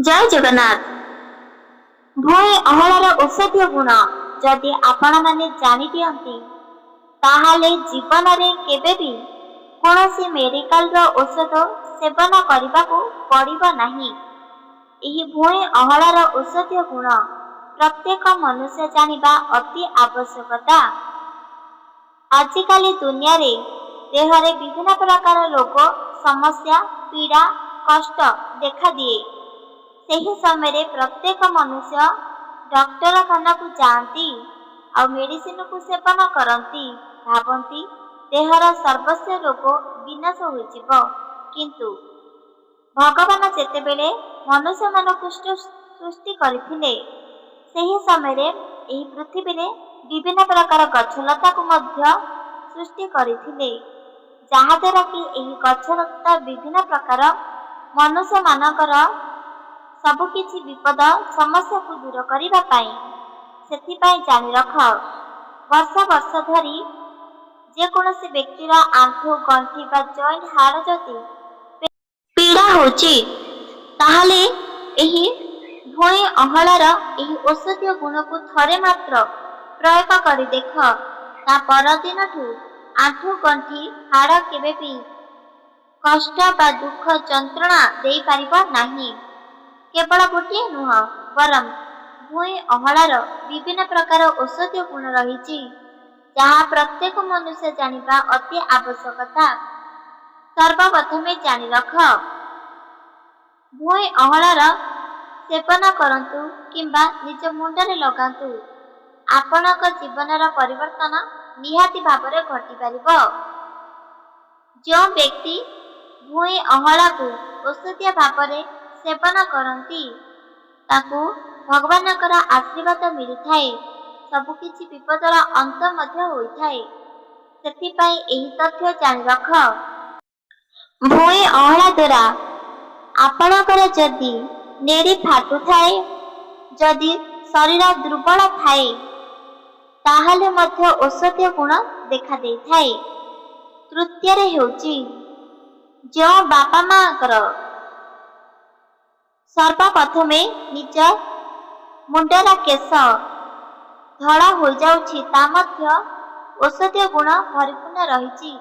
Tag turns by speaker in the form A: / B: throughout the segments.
A: जय जगन्नाथ। भुई अहलार औषधीय गुण जदि आपण माने जानि दियंती ताहाले जीवन रे केबे भी कोनोसी मेडिकल रो औषध सेवन करबाकू पड़िबो नाही। एही भुई अहलार औषधीय गुण प्रत्येक मनुष्य जानिबा अति आवश्यकता। आजिकाली दुनिया रे देहरे विभिन्न प्रकार रोग समस्या पीड़ा कष्ट देखा दिए। ସେହି ସମୟରେ ପ୍ରତ୍ୟେକ ମନୁଷ୍ୟ ଡାକ୍ତରଖାନାକୁ ଯାଆନ୍ତି ଆଉ ମେଡିସିନକୁ ସେବନ କରନ୍ତି, ଭାବନ୍ତି ଦେହର ସର୍ବସ୍ୱ ରୋଗ ବିନାଶ ହୋଇଯିବ। କିନ୍ତୁ ଭଗବାନ ଯେତେବେଳେ ମନୁଷ୍ୟମାନଙ୍କୁ ସୃଷ୍ଟି କରିଥିଲେ ସେହି ସମୟରେ ଏହି ପୃଥିବୀରେ ବିଭିନ୍ନ ପ୍ରକାର ଗଛଲତାକୁ ମଧ୍ୟ ସୃଷ୍ଟି କରିଥିଲେ, ଯାହାଦ୍ୱାରା କି ଏହି ଗଛଲତା ବିଭିନ୍ନ ପ୍ରକାର ମନୁଷ୍ୟମାନଙ୍କର सबुकिछि विपद समस्या को दूर करिबा पाई। सेथिपाई जानि रख, वर्ष वर्ष धरी जेकोसी व्यक्तिर आंठु गंठी बा जॉइंट हाड़ जदि पीड़ा होची ताहाले एही भुई अहलार एही औषधीय गुण को थरे मात्र प्रयोग करि देख, ता परदिनठु आंठु गंठी हाड़ केबे भी कष्ट बा दुख जंत्रणा देई पारिबा नाही। केवल गोटे नुह बरम भुई अहलार विभिन्न प्रकार औषधीय गुण रही जहाँ प्रत्येक मनुष्य जानिबा अति आवश्यकता। सर्वप्रथमे जानि रख, भुई अहलार सेवन करंतु किंबा निज मुंडरे लगांतु, आपणक जीवनर परिवर्तन निहाती भावरे घटी पारिबो। जो व्यक्ति भुई अहला को औषधीय भावरे सेवन करती ताकू भगवानकर आशीर्वाद मिली थाए, सबुकिछि विपदर अंत मध्य होई थाए। सेथिपाई एही तथ्य जानि रख, भुई अहला द्वारा आपणकर जदि नेड़ी फाटु थाए, जदि शरीर दुर्बल थाए ताहाले मध्य औषधीय गुण देखा देई थाए। तृतीय रे हेउची जो बापा माकर सर्वप्रथमे निज मुंडर केश धड़ा हो जाउछि ता मध्य औषधीय गुण भरपूर्ण रही।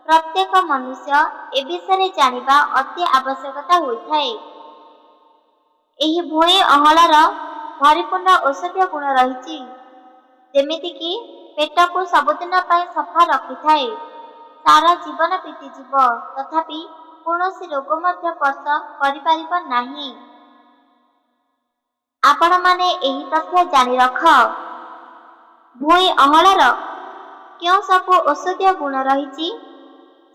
A: प्रत्येक मनुष्य ए विषय जानिबा अति आवश्यकता होइथाए। एही भुई अहलार भरपूर्ण औषधीय गुण रही, जेमिति कि पेट को सबुदिन पाई सफा रखिथाए। सारा जीवन बीतीजिब तथापि कौनसी रोग मध्य स्पर्श करिपारिब नाही। आपण माने एही तथ्य जानि रख, भुई अहलार क्यों सबु औषधीय गुण रही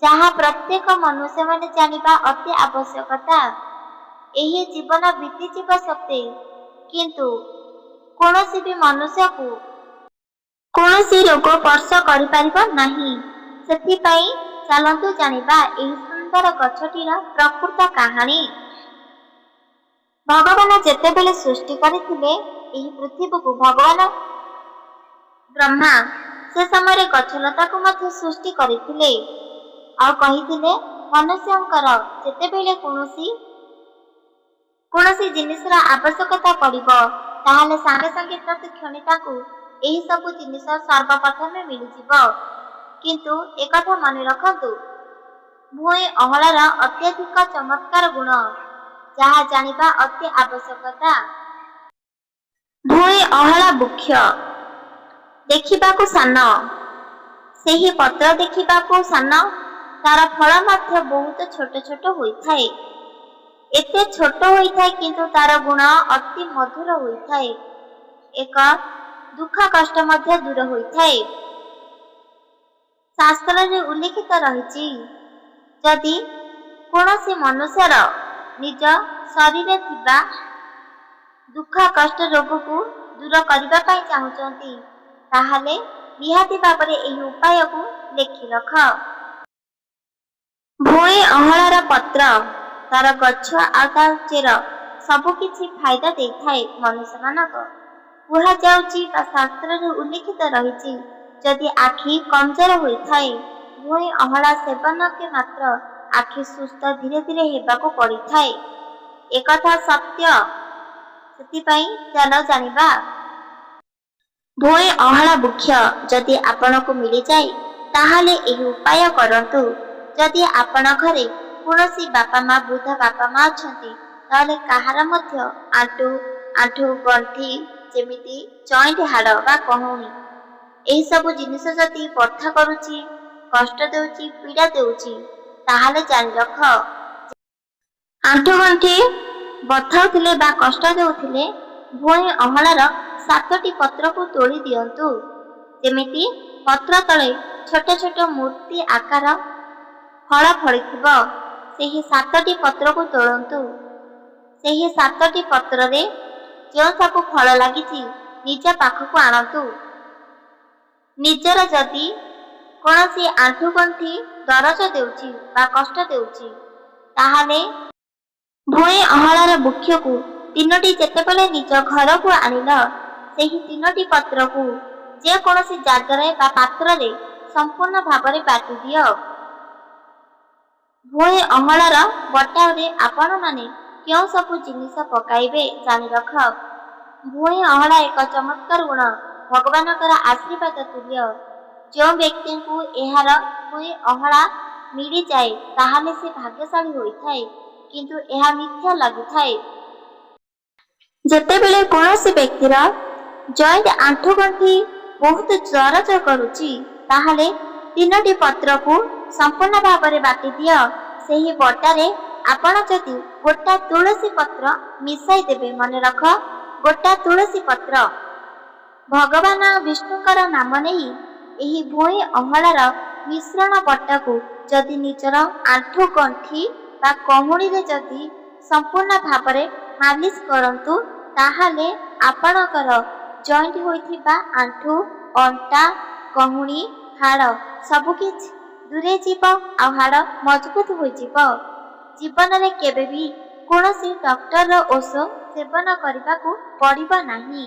A: जहाँ प्रत्येक मनुष्य माने जानिबा अति आवश्यकता। एही जीवन बीतीजिब सत्ते किंतु कौनसी भी मनुष्य को कौनसी रोग स्पर्श करिपारिब नाही। सेथिपाई चलंतु जानिबा एही सुंदर गछटीर प्रकृत कहानी। भगवान जेतेबेले सृष्टि करथिले एही पृथ्वी को भगवान ब्रह्मा से समय गछलता को मध्य सृष्टि करथिले आ कहिथिले मनुष्यंकर जेतेबेले कोनोसी जिनिसर आवश्यकता पड़िबो ताहाले संगे संगे तत्क्षणिता को एही सब जिनिस सर्वप्रथमे मिली जिवो। किंतु एकथा मन रखंतु, भुई अहलार अत्यधिक चमत्कार गुण जहाँ जानिबा अति आवश्यकता। भुई अहला वृक्ष देखिबाकू सान, सेही पत्र देखिबाकू सान, तार फल मध्य बहुत छोट छोट होइथाए। एते छोट होइथाए किंतु तार गुण अति मधुर होइथाए। एक दुख कष्ट मध्य दूर होइथाए। शास्त्र रे उल्लेखित रही, जदि कौनसी मनुष्यर निज शरीर थिबा दुख कष्ट रोग को दूर करबा पाई चाहुचंती ताहाले निहाती भाबरे एही उपाय को लेखि रख। भुई अहलार पत्र तार गछ आ तार चेर सबुकिछि फायदा देखाए मनुष्य मानक। कुहा जाउची बा शास्त्र रे उल्लेखित रही, जदि आखि कमजोर होइथाए भुई अहला सेवन के मात्र आखि सुस्थ धीरे धीरे हेबाकू पड़िथाए। एकथा सत्य। ସେଥିପାଇଁ ଚାଲ ଜାଣିବା। ଭୁଇଁ ଅଁଳା ବୃକ୍ଷ ଯଦି ଆପଣଙ୍କୁ ମିଳିଯାଏ ତାହେଲେ ଏହି ଉପାୟ କରନ୍ତୁ। ଯଦି ଆପଣ ଘରେ କୌଣସି ବାପା ମା ବୃଦ୍ଧ ବାପା ମା ଅଛନ୍ତି ତାହେଲେ କାହାର ମଧ୍ୟ ଆଣ୍ଠୁ ଗଣ୍ଠି ଯେମିତି ଜଏଣ୍ଟ ହାଡ଼ ବା କହୁଣି ଏହିସବୁ ଜିନିଷ ଯଦି ବଥା କରୁଛି, କଷ୍ଟ ଦେଉଛି, ପୀଡ଼ା ଦେଉଛି ତାହେଲେ ଜାଣି ରଖ ଆଣ୍ଠୁ ଗଣ୍ଠି ବଥାଉଥିଲେ ବା କଷ୍ଟ ଦେଉଥିଲେ ଭୁଇଁ ଅଁଳାର 7ଟି ପତ୍ରକୁ ତୋଳି ଦିଅନ୍ତୁ। ଯେମିତି ପତ୍ର ତଳେ ଛୋଟ ଛୋଟ ମୂର୍ତ୍ତି ଆକାର ଫଳ ଫଳିଥିବ ସେହି 7ଟି ପତ୍ରକୁ ତୋଳନ୍ତୁ। ସେହି 7ଟି ପତ୍ରରେ ଯେଉଁ ସବୁ ଫଳ ଲାଗିଛି ନିଜ ପାଖକୁ ଆଣନ୍ତୁ। ନିଜର ଯଦି କୌଣସି ଆଣ୍ଠୁ ଗଣ୍ଠି ଦରଜ ଦେଉଛି ବା କଷ୍ଟ ଦେଉଛି ତାହେଲେ ଭୁଇଁ ଅଁଳାର ବୃକ୍ଷକୁ 3ଟି ଯେତେବେଳେ ନିଜ ଘରକୁ ଆଣିଲ ସେହି 3ଟି ପତ୍ରକୁ ଯେକୌଣସି ଜାଗାରେ ବା ପାତ୍ରରେ ସମ୍ପୂର୍ଣ୍ଣ ଭାବରେ ବାଟି ଦିଅ। ଭୁଇଁ ଅଁଳାର ବଟାରେ ଆପଣମାନେ କେଉଁ ସବୁ ଜିନିଷ ପକାଇବେ ଜାଣି ରଖ। ଭୁଇଁ ଅଁଳା ଏକ ଚମତ୍କାର ଗୁଣ, ଭଗବାନଙ୍କର ଆଶୀର୍ବାଦ ତୁଲ୍ୟ। ଯେଉଁ ବ୍ୟକ୍ତିଙ୍କୁ ଏହାର ଭୁଇଁ ଅଁଳା ମିଳିଯାଏ ତାହେଲେ ସେ ଭାଗ୍ୟଶାଳୀ ହୋଇଥାଏ। କିନ୍ତୁ ଏହା ମିଥ୍ୟା ଲାଗିଥାଏ। ଯେତେବେଳେ କୌଣସି ବ୍ୟକ୍ତିର ଜଏଣ୍ଟ ଆଣ୍ଠୁ ଗଣ୍ଠି ବହୁତ ଦରଜ କରୁଛି ତାହେଲେ 3ଟି ପତ୍ରକୁ ସମ୍ପୂର୍ଣ୍ଣ ଭାବରେ ବାଟି ଦିଅ। ସେହି ବଟାରେ ଆପଣ ଯଦି ଗୋଟା ତୁଳସୀ ପତ୍ର ମିଶାଇ ଦେବେ, ମନେ ରଖ ଗୋଟା ତୁଳସୀ ପତ୍ର। ଭଗବାନ ବିଷ୍ଣୁଙ୍କର ନାମ ନେଇ ଏହି ଭୁଇଁ ଅଁଳାର ମିଶ୍ରଣ ବଟାକୁ ଯଦି ନିଜର ଆଣ୍ଠୁ ଗଣ୍ଠି ବା କହୁଣିରେ ଯଦି ସମ୍ପୂର୍ଣ୍ଣ ଭାବରେ ମାଲିସ କରନ୍ତୁ ତାହେଲେ ଆପଣଙ୍କର ଜଏଣ୍ଟ ହୋଇଥିବା ଆଣ୍ଠୁ, ଅଣ୍ଟା, କହୁଣି, ହାଡ଼ ସବୁକିଛି ଦୂରେଇ ଯିବ ଆଉ ହାଡ଼ ମଜବୁତ ହୋଇଯିବ। ଜୀବନରେ କେବେ ବି କୌଣସି ଡକ୍ଟରର ଔଷଧ ସେବନ କରିବାକୁ ପଡ଼ିବ ନାହିଁ।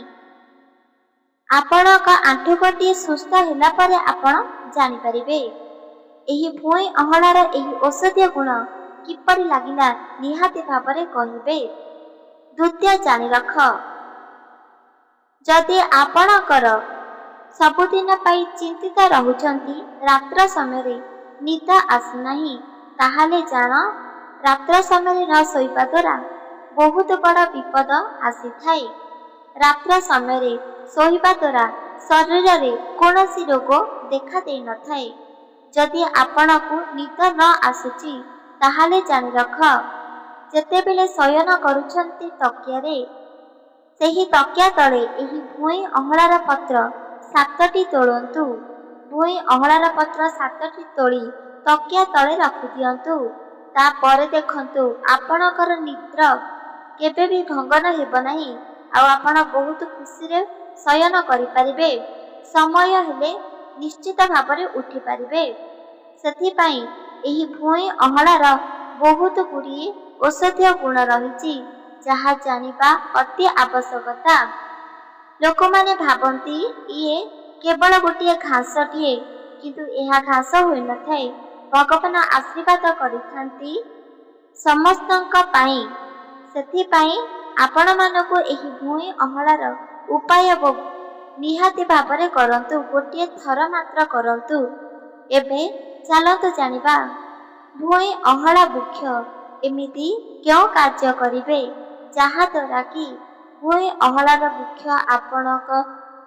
A: ଆପଣଙ୍କ ଆଣ୍ଠୁ ଗଣ୍ଠି ସୁସ୍ଥ ହେଲା ପରେ ଆପଣ ଜାଣିପାରିବେ। ଏହି ଭୁଇଁ ଅଁଳାର ଏହି ଔଷଧୀୟ ଗୁଣ କିପରି ଲାଗିଲା ନିହାତି ଭାବରେ କହିବେ। ଦ୍ୱିତୀୟ ଜାଣି ରଖ, ଯଦି ଆପଣଙ୍କର ସବୁଦିନ ପାଇଁ ଚିନ୍ତିତ ରହୁଛନ୍ତି, ରାତ୍ର ସମୟରେ ନିଦ ଆସୁନାହିଁ ତାହେଲେ ଜାଣ ରାତ୍ର ସମୟରେ ନ ଶୋଇବା ଦ୍ୱାରା ବହୁତ ବଡ଼ ବିପଦ ଆସିଥାଏ। ରାତ୍ର ସମୟରେ ଶୋଇବା ଦ୍ୱାରା ଶରୀରରେ କୌଣସି ରୋଗ ଦେଖା ଦେଇନଥାଏ। ଯଦି ଆପଣଙ୍କୁ ନିଦ ନ ଆସୁଛି ତାହେଲେ ଜାଣି ରଖ, ଯେତେବେଳେ ଶୟନ କରୁଛନ୍ତି ତକିଆରେ ସେହି ତକିଆ ତଳେ ଏହି ଭୁଇଁ ଅଁଳାର ପତ୍ର 7ଟି ତୋଳନ୍ତୁ। ଭୁଇଁ ଅଁଳାର ପତ୍ର 7ଟି ତୋଳି ତକିଆ ତଳେ ରଖିଦିଅନ୍ତୁ। ତାପରେ ଦେଖନ୍ତୁ ଆପଣଙ୍କର ନିଦ୍ର କେବେ ବି ଭଙ୍ଗନ ହେବ ନାହିଁ ଆଉ ଆପଣ ବହୁତ ଖୁସିରେ ଶୟନ କରିପାରିବେ। ସମୟ ହେଲେ ନିଶ୍ଚିତ ଭାବରେ ଉଠିପାରିବେ। ସେଥିପାଇଁ ଏହି ଭୁଇଁ ଅଁଳାର ବହୁତ ଗୁଡ଼ିଏ ଔଷଧୀୟ ଗୁଣ ରହିଛି ଯାହା ଜାଣିବା ଅତି ଆବଶ୍ୟକତା। ଲୋକମାନେ ଭାବନ୍ତି ଇଏ କେବଳ ଗୋଟିଏ ଘାସଟିଏ, କିନ୍ତୁ ଏହା ଘାସ ହୋଇନଥାଏ। ଭଗବାନ ଆଶୀର୍ବାଦ କରିଥାନ୍ତି ସମସ୍ତଙ୍କ ପାଇଁ। ସେଥିପାଇଁ ଆପଣମାନଙ୍କୁ ଏହି ଭୁଇଁ ଅଁଳାର ଉପାୟ ନିହାତି ଭାବରେ କରନ୍ତୁ। ଗୋଟିଏ ଥର ମାତ୍ର କରନ୍ତୁ। ଏବେ ଚାଲନ୍ତୁ ଜାଣିବା ଭୁଇଁ ଅଁଳା ବୃକ୍ଷ ଏମିତି କେଉଁ କାର୍ଯ୍ୟ କରିବେ ଯାହାଦ୍ୱାରା କି ଭୁଇଁ ଅଁଳାର ବୃକ୍ଷ ଆପଣଙ୍କ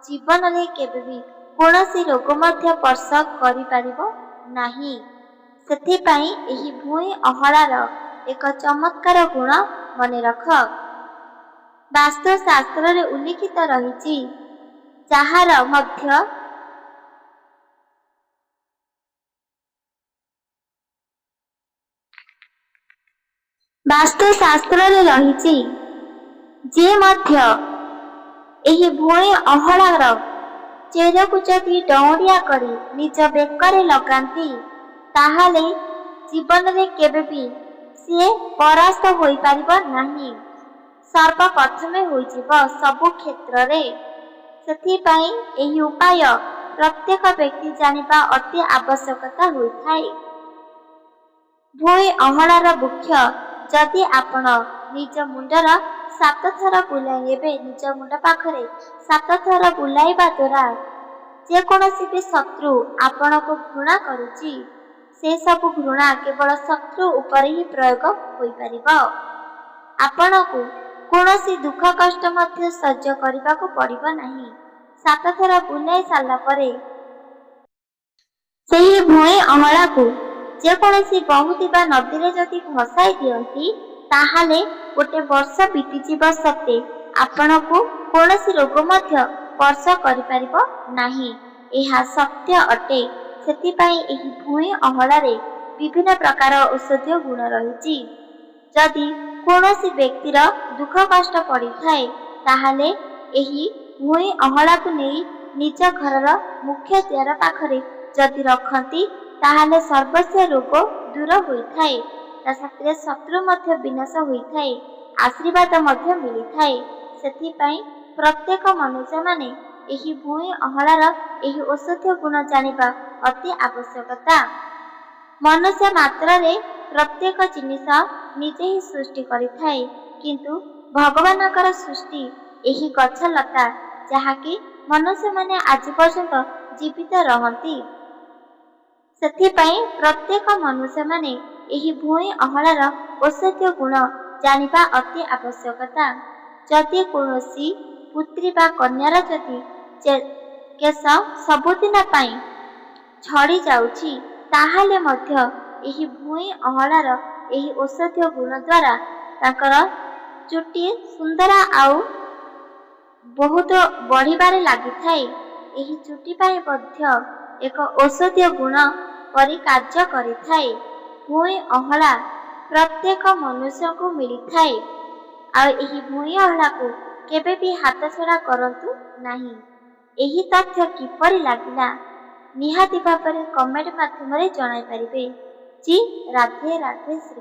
A: ଜୀବନରେ କେବେ ବି କୌଣସି ରୋଗ ମଧ୍ୟ ସ୍ପର୍ଶ କରିପାରିବ ନାହିଁ। ସେଥିପାଇଁ ଏହି ଭୁଇଁ ଅଁଳାର ଏକ ଚମତ୍କାର ଗୁଣ ମନେ ରଖ। ବାସ୍ତୁଶାସ୍ତ୍ରରେ ଉଲ୍ଲିଖିତ ରହିଛି, ଯାହାର ମଧ୍ୟ ବାସ୍ତୁଶାସ୍ତ୍ରରେ ରହିଛି ଯିଏ ମଧ୍ୟ ଏହି ଭୁଇଁ ଅଁଳାର ଚେରକୁ ଯଦି ଡଉଁରିଆ କରି ନିଜ ବେକରେ ଲଗାନ୍ତି ତାହେଲେ ଜୀବନରେ କେବେ ବି ସିଏ ପରାସ୍ତ ହୋଇପାରିବ ନାହିଁ। ସର୍ବପ୍ରଥମେ ହୋଇଯିବ ସବୁ କ୍ଷେତ୍ରରେ। ସେଥିପାଇଁ ଏହି ଉପାୟ ପ୍ରତ୍ୟେକ ବ୍ୟକ୍ତି ଜାଣିବା ଅତି ଆବଶ୍ୟକତା ହୋଇଥାଏ। ଭୁଇଁ ଅଁଳାର ବୃକ୍ଷ ଯଦି ଆପଣ ନିଜ ମୁଣ୍ଡର 7 ଥର ବୁଲାଇବେ। ନିଜ ମୁଣ୍ଡ ପାଖରେ 7 ଥର ବୁଲାଇବା ଦ୍ୱାରା ଯେକୌଣସି ବି ଶତ୍ରୁ ଆପଣଙ୍କୁ ଘୃଣା କରୁଛି, ସେ ସବୁ ଘୃଣା କେବଳ ଶତ୍ରୁ ଉପରେ ହିଁ ପ୍ରୟୋଗ ହୋଇପାରିବ। ଆପଣଙ୍କୁ କୌଣସି ଦୁଃଖ କଷ୍ଟ ମଧ୍ୟ ସହ୍ୟ କରିବାକୁ ପଡ଼ିବ ନାହିଁ। 7 ଥର ବୁଲାଇ ସାରିଲା ପରେ ସେହି ଭୁଇଁ ଅମଳାକୁ ଯେକୌଣସି ବହୁଥିବା ନଦୀରେ ଯଦି ଭସାଇ ଦିଅନ୍ତି, ତାହେଲେ ଗୋଟେ ବର୍ଷ ବିତିଯିବ ସତ୍ତ୍ୱେ ଆପଣଙ୍କୁ କୌଣସି ରୋଗ ମଧ୍ୟ ସ୍ପର୍ଶ କରିପାରିବ ନାହିଁ। ଏହା ସତ୍ୟ ଅଟେ। ସେଥିପାଇଁ ଏହି ଭୁଇଁ ଅମଳାରେ ବିଭିନ୍ନ ପ୍ରକାର ଔଷଧୀୟ ଗୁଣ ରହିଛି। ଯଦି କୌଣସି ବ୍ୟକ୍ତିର ଦୁଃଖ କଷ୍ଟ ପଡ଼ିଥାଏ, ତାହେଲେ ଏହି ଭୁଇଁ ଅମଳାକୁ ନେଇ ନିଜ ଘରର ମୁଖ୍ୟ ଦ୍ୱାର ପାଖରେ ଯଦି ରଖନ୍ତି, ତାହେଲେ ସର୍ବସ୍ୱ ରୋଗ ଦୂର ହୋଇଥାଏ। ତା ସାଥିରେ ଶତ୍ରୁ ମଧ୍ୟ ବିନାଶ ହୋଇଥାଏ, ଆଶୀର୍ବାଦ ମଧ୍ୟ ମିଳିଥାଏ। ସେଥିପାଇଁ ପ୍ରତ୍ୟେକ ମନୁଷ୍ୟମାନେ ଏହି ଭୁଇଁ ଅମଳାର ଏହି ଔଷଧୀୟ ଗୁଣ ଜାଣିବା ଅତି ଆବଶ୍ୟକତା। ମନୁଷ୍ୟ ମାତ୍ରରେ ପ୍ରତ୍ୟେକ ଜିନିଷ ନିଜେ ହିଁ ସୃଷ୍ଟି କରିଥାଏ, କିନ୍ତୁ ଭଗବାନଙ୍କର ସୃଷ୍ଟି ଏହି ଗଛ ଲତା, ଯାହାକି ମନୁଷ୍ୟମାନେ ଆଜି ପର୍ଯ୍ୟନ୍ତ ଜୀବିତ ରହନ୍ତି। ସେଥିପାଇଁ ପ୍ରତ୍ୟେକ ମନୁଷ୍ୟମାନେ ଏହି ଭୁଇଁ ଅମଳାର ଔଷଧୀୟ ଗୁଣ ଜାଣିବା ଅତି ଆବଶ୍ୟକତା। ଯଦି କୌଣସି ପୁତ୍ରୀ ବା କନ୍ୟାର ଯଦି କେଶ ସବୁଦିନ ପାଇଁ ଝଡ଼ି ଯାଉଛି, ତାହେଲେ ମଧ୍ୟ ଏହି ଭୁଇଁ ଅମଳାର ଏହି ଔଷଧୀୟ ଗୁଣ ଦ୍ୱାରା ତାଙ୍କର ଚୁଟି ସୁନ୍ଦର ଆଉ ବହୁତ ବଢ଼ିବାରେ ଲାଗିଥାଏ। ଏହି ଚୁଟି ପାଇଁ ମଧ୍ୟ ଏକ ଔଷଧୀୟ ଗୁଣ ପରି କାର୍ଯ୍ୟ କରିଥାଏ। ଭୁଇଁ ଅମଳା ପ୍ରତ୍ୟେକ ମନୁଷ୍ୟଙ୍କୁ ମିଳିଥାଏ। ଆଉ ଏହି ଭୁଇଁ ଅମଳାକୁ କେବେ ବି ହାତଛଡ଼ା କରନ୍ତୁ ନାହିଁ। ଏହି ତଥ୍ୟ କିପରି ଲାଗିଲା ନିହାତି ଭାବରେ କମେଣ୍ଟ ମାଧ୍ୟମରେ ଜଣାଇପାରିବେ। ଜି ରାଧେ ରାଧେ ଶ୍ରୀ